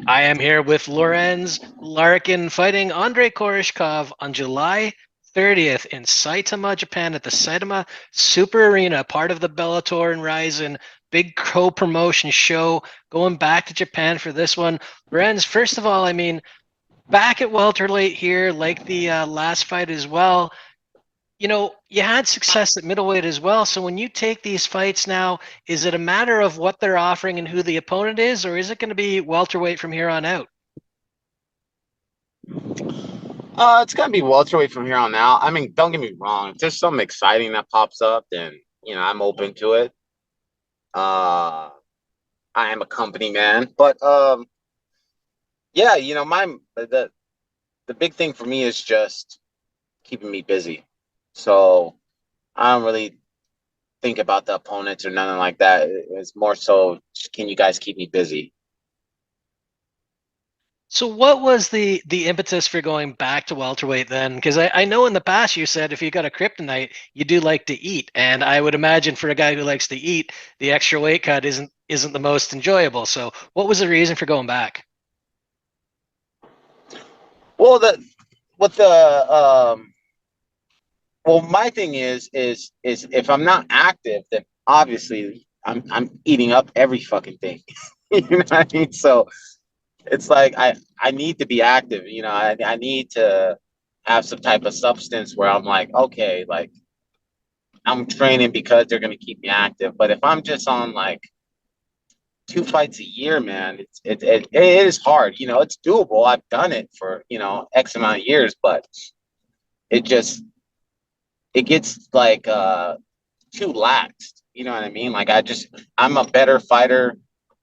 I am here with Lorenz Larkin fighting Andrey Koreshkov on July 30th in Saitama, Japan at the Saitama Super Arena, part of the Bellator and RIZIN big co-promotion show. Going back to Japan for this one. Lorenz, first of all, back at welterweight here, like the last fight as well. You had success at middleweight as well. So when you take these fights now, is it a matter of what they're offering and who the opponent is, or is it going to be welterweight from here on out? It's gonna be welterweight from here on out. I mean, don't get me wrong. If there's something exciting that pops up, then I'm open to it. Uh, I am a company man, but yeah, the big thing for me is just keeping me busy. So I don't really think about the opponents or nothing like that. It's more so, can you guys keep me busy? So what was the impetus for going back to welterweight then? Because I know in the past you said if you got a kryptonite, you do like to eat, and I would imagine for a guy who likes to eat, the extra weight cut isn't the most enjoyable. So what was the reason for going back? Well, the what the well, my thing is if I'm not active, then obviously I'm eating up every fucking thing. You know what I mean? So it's like I need to be active. I need to have some type of substance where I'm like, okay, like I'm training because they're gonna keep me active. But if I'm just on like 2 fights a year, man, it is hard. It's doable. I've done it for X amount of years, but it just it gets like too laxed. You know what I mean? Like I'm a better fighter,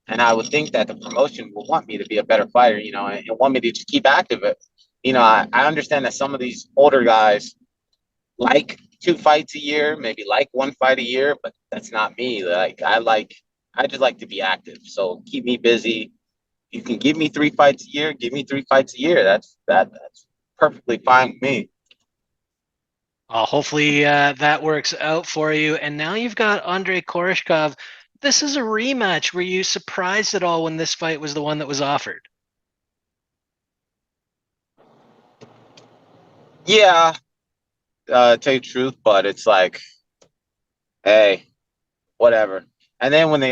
and I would think that the promotion will want me to be a better fighter. And want me to just keep active. I understand that some of these older guys like 2 fights a year, maybe like 1 fight a year, but that's not me. I just like to be active. So keep me busy. You can give me 3 fights a year. Give me 3 fights a year. That's perfectly fine with me. Hopefully that works out for you. And now you've got Andrey Koreshkov. This is a rematch. Were you surprised at all when this fight was the one that was offered? Yeah, tell you the truth, but it's like, hey, whatever. And then when they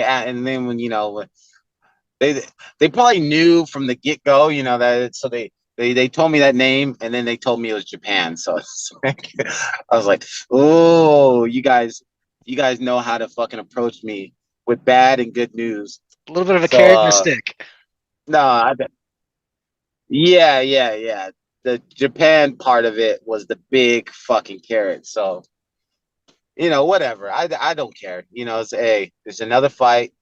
they probably knew from the get go, so they told me that name, and then they told me it was Japan. So it's like, I was like, oh, you guys know how to fucking approach me with bad and good news. A little bit of a So carrot and a stick. no, yeah, yeah, yeah. The Japan part of it was the big fucking carrot. So whatever. I don't care. It's there's another fight,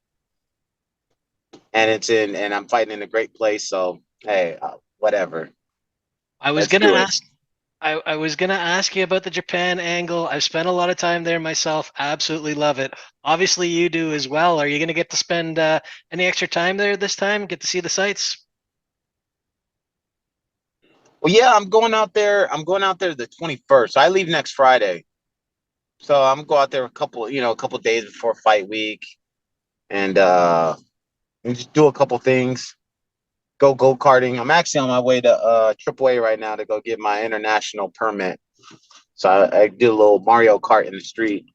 and I'm fighting in a great place. So hey, whatever. I was Let's gonna do it. ask I was gonna ask you about the Japan angle. I've spent a lot of time there myself. Absolutely love it. Obviously, you do as well. Are you gonna get to spend any extra time there this time? Get to see the sights? Well, yeah, I'm going out there. I'm going out there the 21st. I leave next Friday, so I'm gonna go out there a couple days before fight week, and and just do a couple things. Go karting. I'm actually on my way to AAA right now to go get my international permit. So I did a little Mario Kart in the street.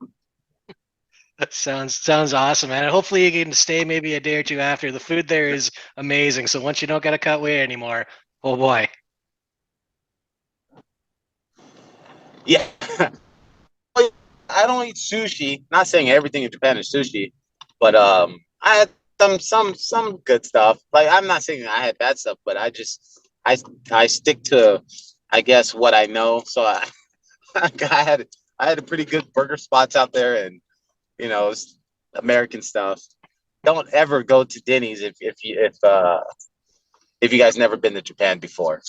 Sounds awesome, man. And hopefully you can stay maybe a day or two after. The food there is amazing. So once you don't gotta cut weight anymore, oh boy. Yeah, I don't eat sushi. Not saying everything in Japan is sushi, but I had some good stuff. Like I'm not saying I had bad stuff, but I I stick to I guess what I know. So I had I had a pretty good burger spots out there, and it's American stuff. Don't ever go to Denny's if you guys never been to Japan before.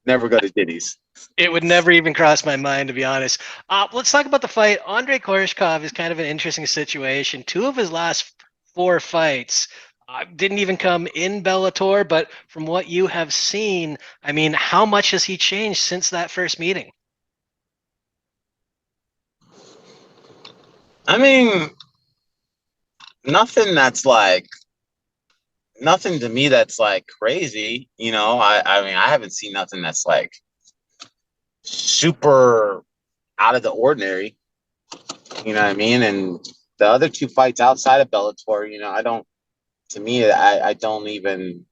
Never go to Denny's. It would never even cross my mind, to be honest. Let's talk about the fight. Andrey Koreshkov is kind of an interesting situation. Two of his last four fights didn't even come in Bellator, but from what you have seen, how much has he changed since that first meeting? I mean, nothing that's like nothing to me that's like crazy. I mean, I haven't seen nothing that's like super out of the ordinary. You know what I mean? And the other two fights outside of Bellator, I don't. To me, I don't even.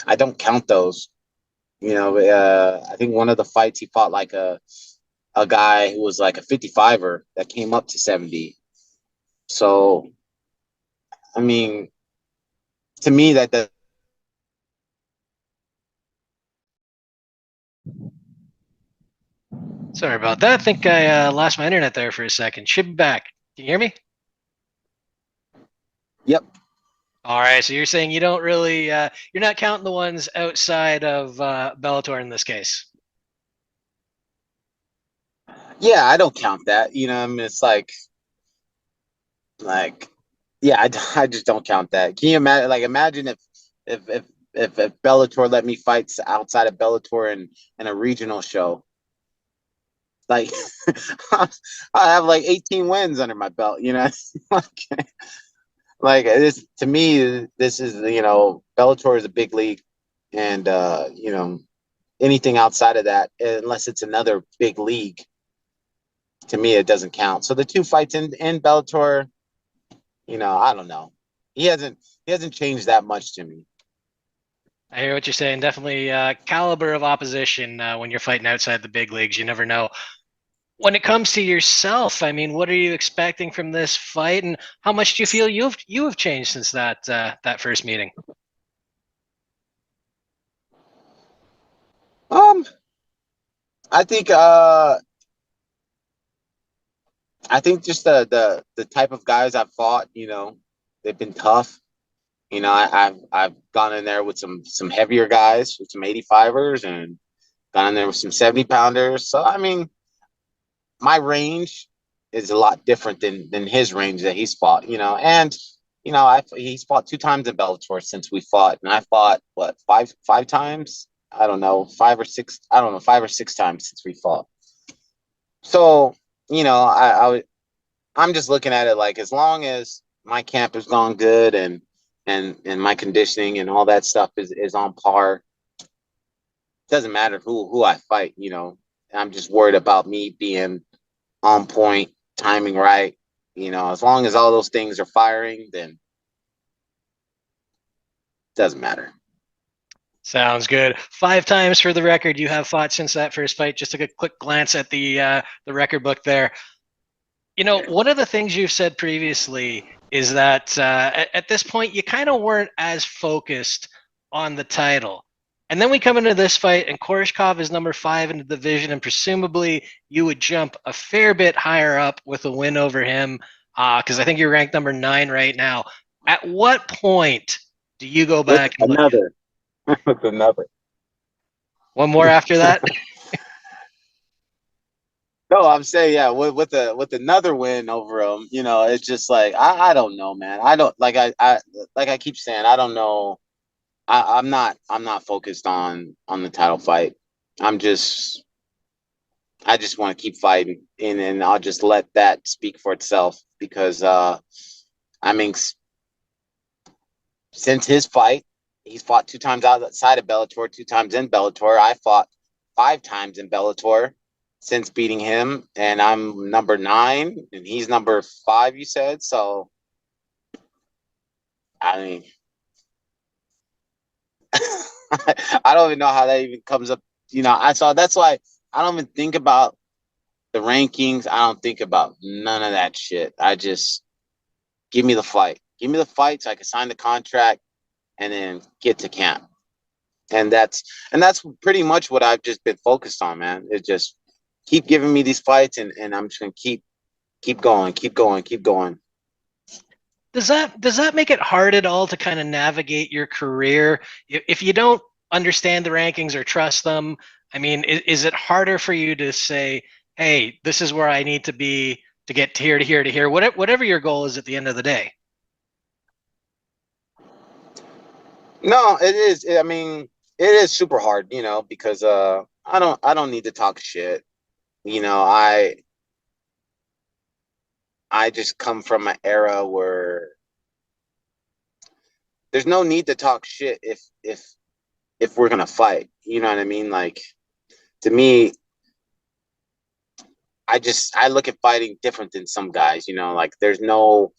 I don't count those. I think one of the fights he fought like a guy who was like a 55er that came up to 70. So I mean, to me, that Sorry about that. I think I lost my internet there for a second. Should be back. Can you hear me? yep, All right. So you're saying you don't really, you're not counting the ones outside of Bellator in this case. yeah, I don't count that. I mean, it's like, yeah, I just don't count that. Can you imagine? Like, imagine if if if Bellator let me fight outside of Bellator in a regional show. Like, I have like 18 wins under my belt. Like this to me, this is Bellator is a big league, and anything outside of that, unless it's another big league, to me it doesn't count. So the two fights in Bellator, I don't know. He hasn't changed that much to me. I hear what you're saying. Definitely caliber of opposition when you're fighting outside the big leagues. You never know. When it comes to yourself, I mean, what are you expecting from this fight, and how much do you feel you have changed since that first meeting? Um, I think just the type of guys I've fought, they've been tough. I've gone in there with some heavier guys, with some 85ers, and gone in there with some 70 pounders. So I mean, my range is a lot different than his range that he's fought. And he's fought two times in Bellator since we fought, and I fought what five times. I don't know, five or six. I don't know, 5 or 6 times since we fought. So I'm just looking at it like, as long as my camp has gone good, and my conditioning and all that stuff is on par. It doesn't matter who I fight. I'm just worried about me being on point, timing right. As long as all those things are firing, then it doesn't matter. Sounds good. 5 times for the record you have fought since that first fight. Just took a quick glance at the record book there. One of the things you've said previously is that at this point you kind of weren't as focused on the title. And then we come into this fight, and Koreshkov is number 5 in the division, and presumably you would jump a fair bit higher up with a win over him, because I think you're ranked number 9 right now. At what point do you go With back and look at another, with another. one more after that? No, I'm saying, yeah, with another win over him, it's just like, I don't know, man. I don't like I keep saying, I don't know. I'm not focused on the title fight. I'm just I just want to keep fighting, and I'll just let that speak for itself, because I mean, since his fight, he's fought two times outside of Bellator, two times in Bellator. I fought 5 times in Bellator since beating him, and I'm number 9, and he's number 5. You said so. I mean, I don't even know how that even comes up. I saw that's why I don't even think about the rankings. I don't think about none of that shit. I just give me the fight. Give me the fight so I can sign the contract and then get to camp. And that's pretty much what I've just been focused on, man. It just keep giving me these fights, and I'm just gonna keep going, keep going, keep going. Does that make it hard at all to kind of navigate your career if you don't understand the rankings or trust them? I mean, is it harder for you to say, "Hey, this is where I need to be to get to here to here to here," whatever your goal is at the end of the day? No, it is. I mean, it is super hard, because I don't need to talk shit. You know, I just come from an era where there's no need to talk shit if we're gonna fight. You know what I mean? Like to me, I look at fighting different than some guys. You know, like there's no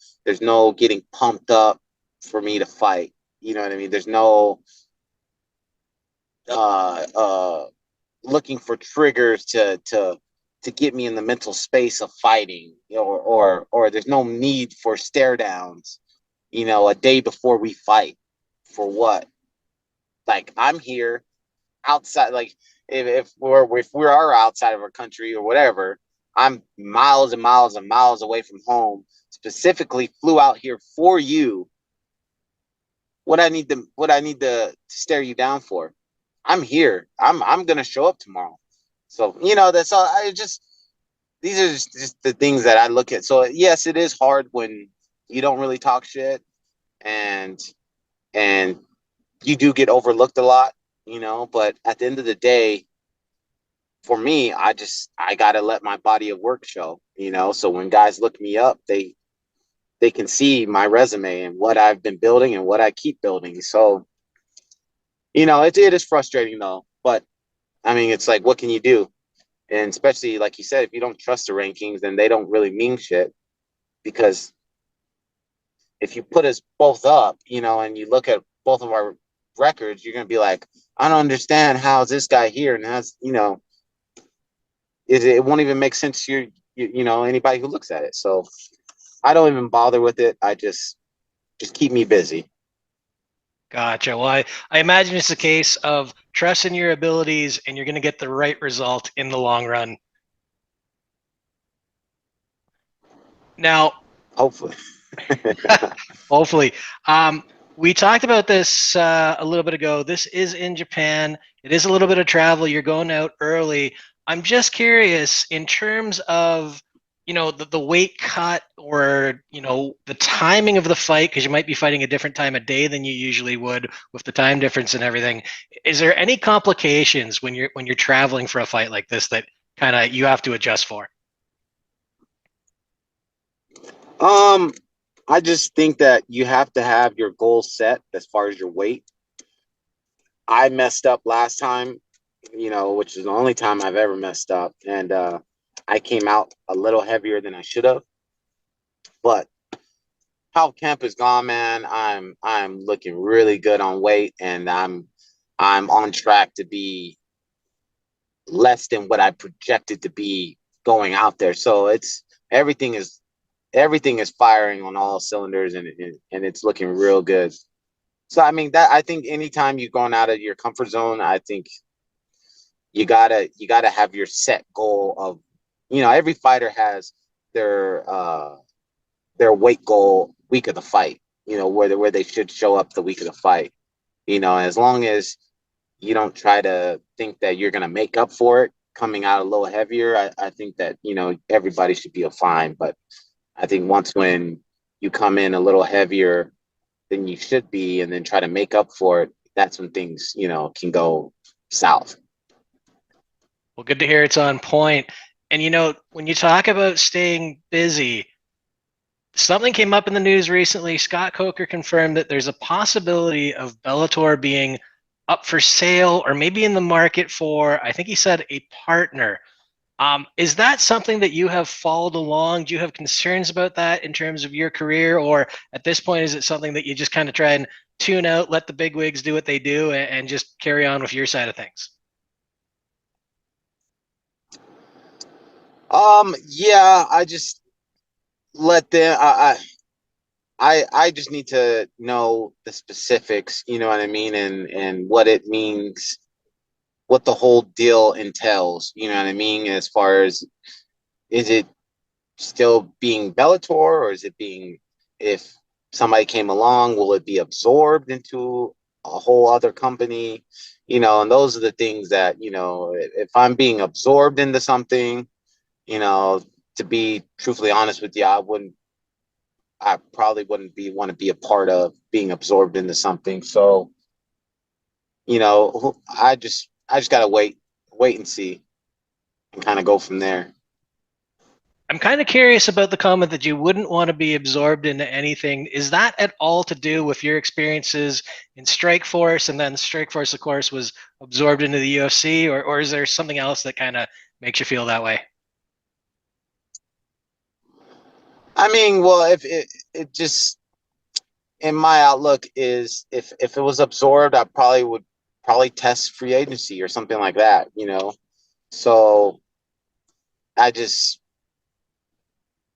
getting pumped up for me to fight. You know what I mean? There's no uh uh looking for triggers to get me in the mental space of fighting, or there's no need for stare downs, a day before we fight. For what? Like I'm here outside. Like if we are outside of our country or whatever, I'm miles and miles and miles away from home. Specifically, flew out here for you. What I need to stare you down for? I'm here. I'm gonna show up tomorrow. So that's all. I just these are just the things that I look at. So yes, it is hard when you don't really talk shit and and you do get overlooked a lot, but at the end of the day, for me, I gotta let my body of work show. So when guys look me up, they can see my resume and what I've been building and what I keep building. So, it is frustrating though. But I mean, it's like, what can you do? And especially like you said, if you don't trust the rankings, then they don't really mean shit. Because if you put us both up, and you look at both of our records, you're gonna be like, I don't understand how is this guy here, and it won't even make sense to anybody who looks at it. So I don't even bother with it. I just keep me busy. Gotcha. Well, I imagine it's a case of trust in your abilities and you're going to get the right result in the long run. Now, Hopefully. hopefully. We talked about this a little bit ago. This is in Japan. It is a little bit of travel. You're going out early. I'm just curious in terms of, the weight cut or, the timing of the fight, because you might be fighting a different time of day than you usually would with the time difference and everything. Is there any complications when you're traveling for a fight like this that kind of you have to adjust for? um, I just think that you have to have your goal set as far as your weight. I messed up last time, which is the only time I've ever messed up, and I came out a little heavier than I should have. But how camp is gone, man. I'm looking really good on weight, and I'm on track to be less than what I projected to be going out there. So everything is everything is firing on all cylinders, and it's looking real good. So I mean that I think anytime you're going out of your comfort zone, I think you gotta have your set goal of, every fighter has their uh their weight goal week of the fight, where they should show up the week of the fight. As long as you don't try to think that you're gonna make up for it coming out a little heavier, I think that, everybody should be fine. But I think once when you come in a little heavier than you should be and then try to make up for it, that's when things, can go south. Well, good to hear it's on point. And when you talk about staying busy, something came up in the news recently. Scott Coker confirmed that there's a possibility of Bellator being up for sale or maybe in the market for, I think he said, a partner. Is that something that you have followed along? Do you have concerns about that in terms of your career? Or at this point, is it something that you just kind of try and tune out, let the big wigs do what they do, and just carry on with your side of things? Yeah, I just let them. I just need to know the specifics. You know what I mean, and what it means, what the whole deal entails. You know what I mean, as far as, is it still being Bellator, or is it being, if somebody came along, will it be absorbed into a whole other company? And those are the things that, if I'm being absorbed into something, you know, to be truthfully honest with you, I probably wouldn't be want to be a part of being absorbed into something. So, I just gotta wait and see and kind of go from there. I'm kind of curious about the comment that you wouldn't want to be absorbed into anything. Is that at all to do with your experiences in Strike Force, and then Strike Force, of course, was absorbed into the UFC, or is there something else that kind of makes you feel that way? I mean, well, if it just in my outlook is if it was absorbed, I probably would probably test free agency or something like that, you know. So I just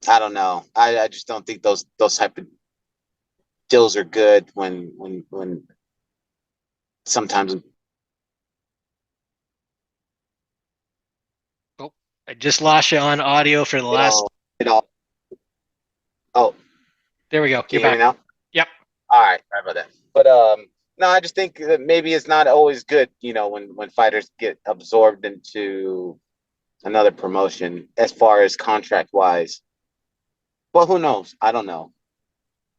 I don't know. I just don't think those type of deals are good when sometimes Oh, I just lost you on audio for the it last. all it all. Oh, There we go. can You're you hear me back. now? Yep. All right, sorry about that. But no, I just think that maybe it's not always good, you know, when fighters get absorbed into another promotion as far as contract wise. Well, who knows? I don't know.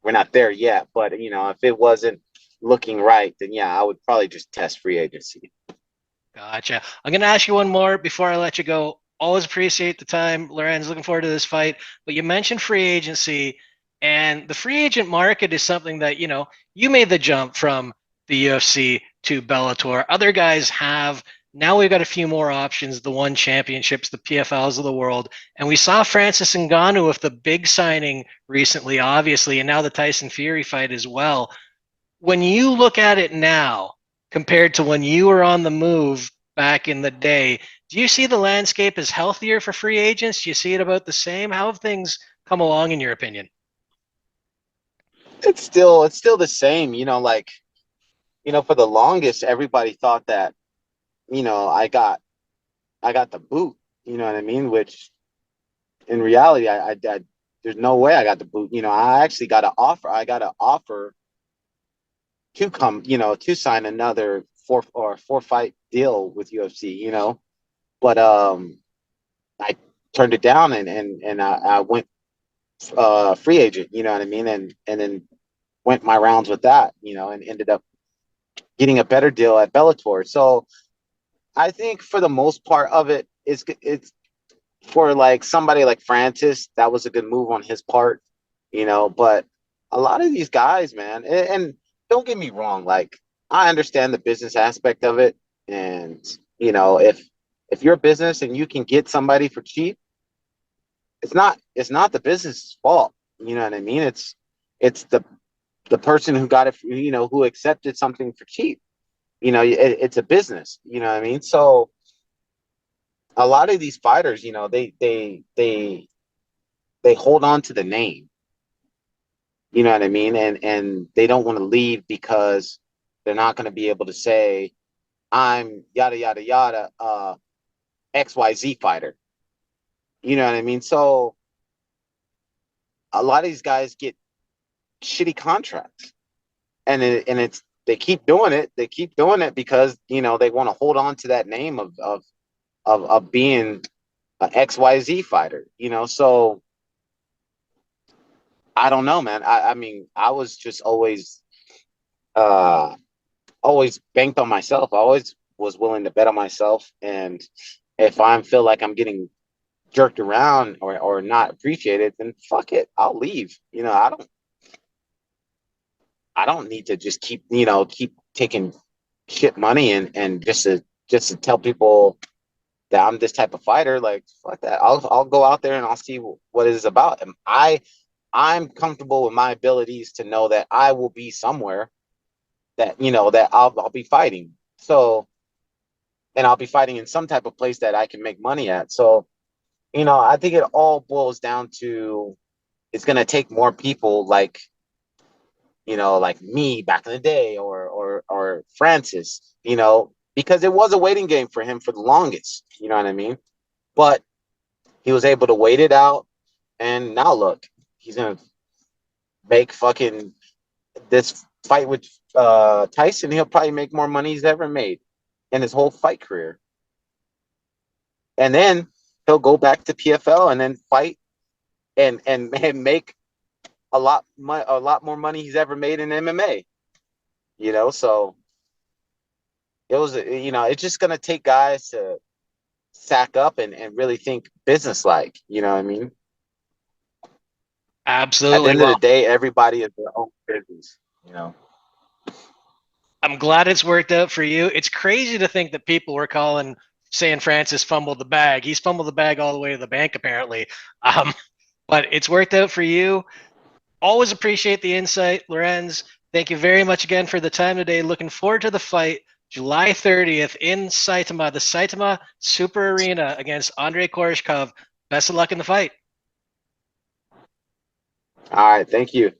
We're not there yet, but you know, if it wasn't looking right, then yeah, I would probably just test free agency. Gotcha. I'm going to ask you one more before I let you go. Always appreciate the time, Lorenz. Looking forward to this fight. But you mentioned free agency, and the free agent market is something that, you made the jump from the UFC to Bellator. Other guys have. Now we've got a few more options, the one championships, the PFLs of the world. And we saw Francis Ngannou with the big signing recently, obviously, and now the Tyson Fury fight as well. When you look at it now compared to when you were on the move back in the day, do you see the landscape as healthier for free agents? Do you see it about the same? How have things come along in your opinion? It's still the same, you know, like, you know, for the longest everybody thought that, you know, I got the boot, you know what I mean? Which in reality I there's no way I got the boot. You know, I actually got an offer. I got an offer to come, you know, to sign another four fight deal with UFC, you know. But I turned it down and I went free agent, you know what I mean? And then went my rounds with that, you know, and ended up getting a better deal at Bellator. So I think for the most part of it, it's for like somebody like Francis, that was a good move on his part, you know. But a lot of these guys, man, and don't get me wrong, like I understand the business aspect of it, and you know, if you're a business and you can get somebody for cheap, it's not the business's fault. You know what I mean? It's the person who got it, you know, who accepted something for cheap. You know, it's a business. You know what I mean? So a lot of these fighters, you know, they hold on to the name. You know what I mean? And they don't want to leave because they're not going to be able to say I'm yada yada yada XYZ fighter. You know what I mean? So a lot of these guys get shitty contracts, and it's they keep doing it. They keep doing it because you know they want to hold on to that name of being an XYZ fighter. You know, so I don't know, man. I mean, I was just uh always banked on myself. I always was willing to bet on myself, and if I feel like I'm getting jerked around or not appreciated, then fuck it, I'll leave. You know, I don't need to just keep, you know, keep taking shit money and just to tell people that I'm this type of fighter. Like fuck that. I'll go out there and I'll see what it is about. And I'm comfortable with my abilities to know that I will be somewhere that you know that I'll be fighting. So and I'll be fighting in some type of place that I can make money at. So you know, I think it all boils down to it's gonna take more people like you know, like me back in the day or Francis, you know, because it was a waiting game for him for the longest, you know what I mean? But he was able to wait it out and now look, he's gonna make fucking this fight with Tyson, he'll probably make more money he's ever made in his whole fight career. And then he'll go back to PFL and then fight and make a lot more money he's ever made in MMA, you know, so it was you know it's just gonna take guys to sack up and really think business like you know what I mean. At the Absolutely. end of the Well, day, everybody is their own business, you know. I'm glad it's worked out for you. It's crazy to think that people were calling saying Francis fumbled the bag. He's fumbled the bag all the way to the bank, apparently. Um, but it's worked out for you. Always appreciate the insight, Lorenz. Thank you very much again for the time today. Looking forward to the fight July 30th in Saitama, the Saitama Super Arena against Andrey Koreshkov. Best of luck in the fight. All right, thank you.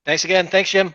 Thanks again. Thanks, Jim.